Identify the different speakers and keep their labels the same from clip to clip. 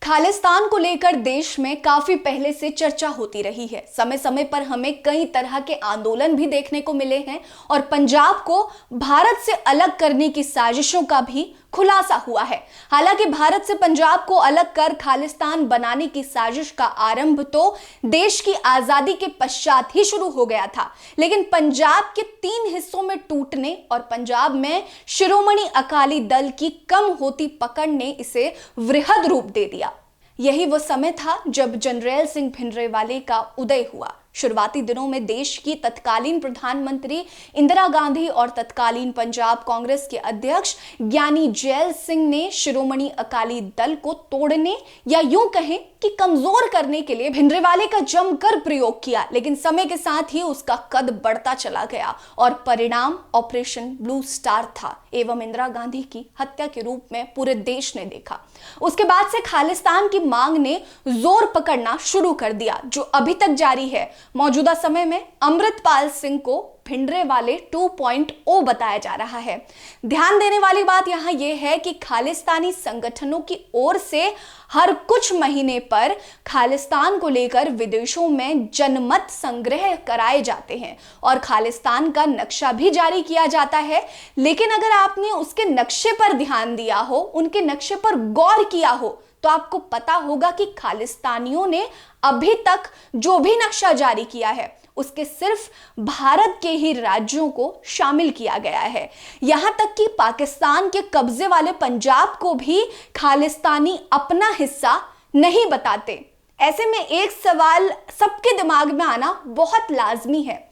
Speaker 1: खालिस्तान को लेकर देश में काफी पहले से चर्चा होती रही है। समय समय पर हमें कई तरह के आंदोलन भी देखने को मिले हैं और पंजाब को भारत से अलग करने की साजिशों का भी खुलासा हुआ है। हालांकि भारत से पंजाब को अलग कर खालिस्तान बनाने की साजिश का आरंभ तो देश की आजादी के पश्चात ही शुरू हो गया था, लेकिन पंजाब के 3 हिस्सों में टूटने और पंजाब में शिरोमणि अकाली दल की कम होती पकड़ ने इसे वृहद रूप दे दिया। यही वो समय था जब जनरैल सिंह भिंडरावाले का उदय हुआ। शुरुआती दिनों में देश की तत्कालीन प्रधानमंत्री इंदिरा गांधी और तत्कालीन पंजाब कांग्रेस के अध्यक्ष ज्ञानी जैल सिंह ने शिरोमणि अकाली दल को तोड़ने या यूं कहें कि कमजोर करने के लिए भिंडरावाले का जमकर प्रयोग किया, लेकिन समय के साथ ही उसका कद बढ़ता चला गया और परिणाम ऑपरेशन ब्लू स्टार था एवं इंदिरा गांधी की हत्या के रूप में पूरे देश ने देखा। उसके बाद से खालिस्तान की मांग ने जोर पकड़ना शुरू कर दिया, जो अभी तक जारी है। मौजूदा समय में अमृतपाल सिंह को भिंडरावाले 2.0 बताया जा रहा है। ध्यान देने वाली बात यहां यह है कि खालिस्तानी संगठनों की ओर से हर कुछ महीने पर खालिस्तान को लेकर विदेशों में जनमत संग्रह कराए जाते हैं और खालिस्तान का नक्शा भी जारी किया जाता है। लेकिन अगर आपने उसके नक्शे पर ध्यान दिया हो, उनके नक्शे पर गौर किया हो, तो आपको पता होगा कि खालिस्तानियों ने अभी तक जो भी नक्शा जारी किया है उसके सिर्फ भारत के ही राज्यों को शामिल किया गया है। यहां तक कि पाकिस्तान के कब्जे वाले पंजाब को भी खालिस्तानी अपना हिस्सा नहीं बताते। ऐसे में एक सवाल सबके दिमाग में आना बहुत लाजमी है,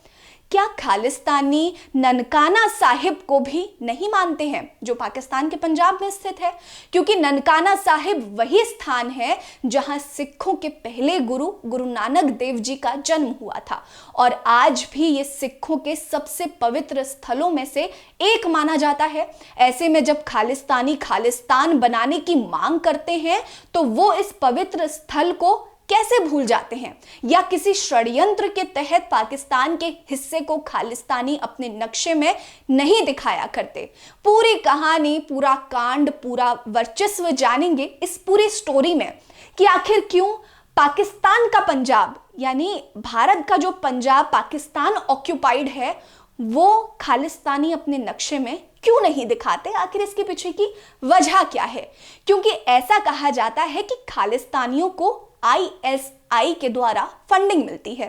Speaker 1: क्या खालिस्तानी ननकाना साहिब को भी नहीं मानते हैं जो पाकिस्तान के पंजाब में स्थित है? क्योंकि ननकाना साहिब वही स्थान है जहां सिखों के पहले गुरु गुरु नानक देव जी का जन्म हुआ था और आज भी ये सिखों के सबसे पवित्र स्थलों में से एक माना जाता है। ऐसे में जब खालिस्तानी खालिस्तान बनाने की मांग करते हैं तो वो इस पवित्र स्थल को कैसे भूल जाते हैं, या किसी षड्यंत्र के तहत पाकिस्तान के हिस्से को खालिस्तानी अपने नक्शे में नहीं दिखाया करते। पूरी कहानी, पूरा कांड, पूरा वर्चस्व जानेंगे इस पूरी स्टोरी में कि आखिर क्यों पाकिस्तान का पंजाब यानी भारत का जो पंजाब पाकिस्तान ऑक्यूपाइड है वो खालिस्तानी अपने नक्शे में क्यों नहीं दिखाते। आखिर इसके पीछे की वजह क्या है? क्योंकि ऐसा कहा जाता है कि खालिस्तानियों को ISI के द्वारा फंडिंग मिलती है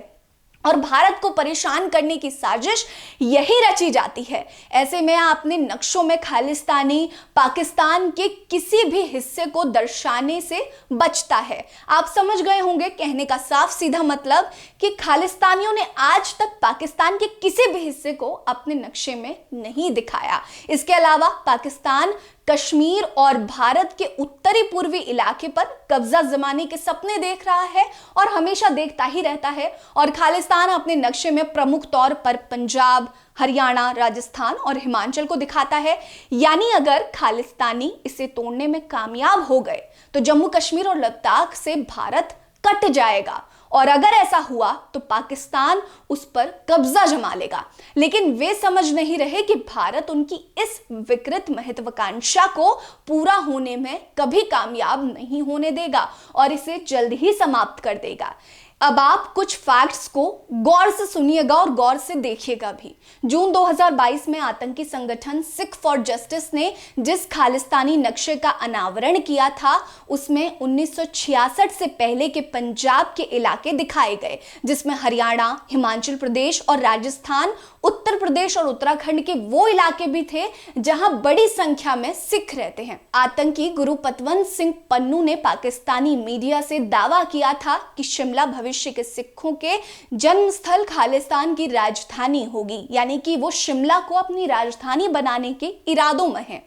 Speaker 1: और भारत को परेशान करने की साजिश यही रची जाती है। ऐसे में आपने नक्शों में खालिस्तानी पाकिस्तान के किसी भी हिस्से को दर्शाने से बचता है। आप समझ गए होंगे कहने का साफ सीधा मतलब कि खालिस्तानियों ने आज तक पाकिस्तान के किसी भी हिस्से को अपने नक्शे में नहीं दिखाया। इसके अलावा पाकिस्तान कश्मीर और भारत के उत्तरी पूर्वी इलाके पर कब्जा जमाने के सपने देख रहा है और हमेशा देखता ही रहता है और खालिस्तान अपने नक्शे में प्रमुख तौर पर पंजाब, हरियाणा, राजस्थान और हिमाचल को दिखाता है। यानी अगर खालिस्तानी इसे तोड़ने में कामयाब हो गए तो जम्मू कश्मीर और लद्दाख से भारत कट जाएगा और अगर ऐसा हुआ तो पाकिस्तान उस पर कब्जा जमा लेगा। लेकिन वे समझ नहीं रहे कि भारत उनकी इस विकृत महत्वाकांक्षा को पूरा होने में कभी कामयाब नहीं होने देगा और इसे जल्द ही समाप्त कर देगा। अब आप कुछ फैक्ट्स को गौर से सुनिएगा और गौर से देखिएगा भी। जून 2022 में आतंकी संगठन सिख फॉर जस्टिस ने जिस खालिस्तानी नक्शे का अनावरण किया था उसमें 1966 से पहले के पंजाब के इलाके दिखाए गए, जिसमें हरियाणा, हिमाचल प्रदेश और राजस्थान, उत्तर प्रदेश और उत्तराखंड के वो इलाके भी थे जहां बड़ी संख्या में सिख रहते हैं। आतंकी गुरु पतवंत सिंह पन्नू ने पाकिस्तानी मीडिया से दावा किया था कि शिमला भविष्य के सिखों के जन्मस्थल खालिस्तान की राजधानी होगी, यानी कि वो शिमला को अपनी राजधानी बनाने के इरादों में है।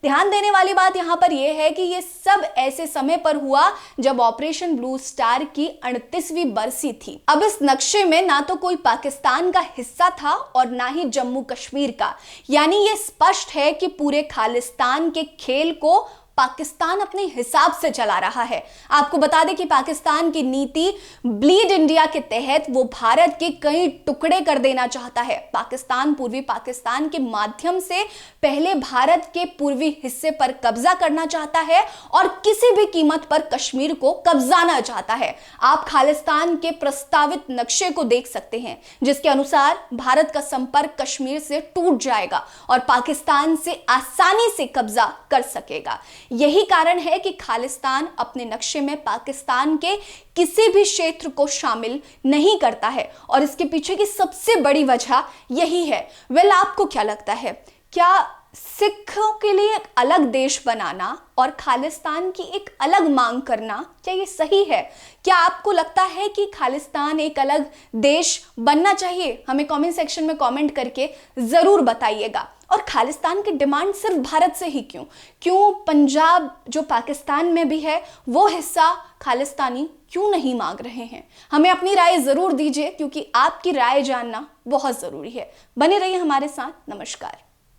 Speaker 1: ध्यान देने वाली बात यहां पर यह है कि यह सब ऐसे समय पर हुआ जब ऑपरेशन ब्लू स्टार की 38वीं बरसी थी। अब इस नक्शे में ना तो कोई पाकिस्तान का हिस्सा था और ना ही जम्मू कश्मीर का, यानी यह स्पष्ट है कि पूरे खालिस्तान के खेल को पाकिस्तान अपने हिसाब से चला रहा है। आपको बता दें कि पाकिस्तान की नीति ब्लीड इंडिया के तहत वो भारत के कई टुकड़े कर देना चाहता है। पाकिस्तान पूर्वी पाकिस्तान के माध्यम से पहले भारत के पूर्वी हिस्से पर कब्जा करना चाहता है और किसी भी कीमत पर कश्मीर को कब्जाना चाहता है। आप खालिस्तान के प्रस्तावित नक्शे को देख सकते हैं, जिसके अनुसार भारत का संपर्क कश्मीर से टूट जाएगा और पाकिस्तान से आसानी से कब्जा कर सकेगा। यही कारण है कि खालिस्तान अपने नक्शे में पाकिस्तान के किसी भी क्षेत्र को शामिल नहीं करता है और इसके पीछे की सबसे बड़ी वजह यही है। वेल, आपको क्या लगता है, क्या सिखों के लिए एक अलग देश बनाना और खालिस्तान की एक अलग मांग करना, क्या ये सही है? क्या आपको लगता है कि खालिस्तान एक अलग देश बनना चाहिए? हमें कमेंट सेक्शन में कमेंट करके जरूर बताइएगा। और खालिस्तान की डिमांड सिर्फ भारत से ही क्यों पंजाब जो पाकिस्तान में भी है वो हिस्सा खालिस्तानी क्यों नहीं मांग रहे हैं? हमें अपनी राय जरूर दीजिए, क्योंकि आपकी राय जानना बहुत जरूरी है। बने रहिए हमारे साथ। नमस्कार।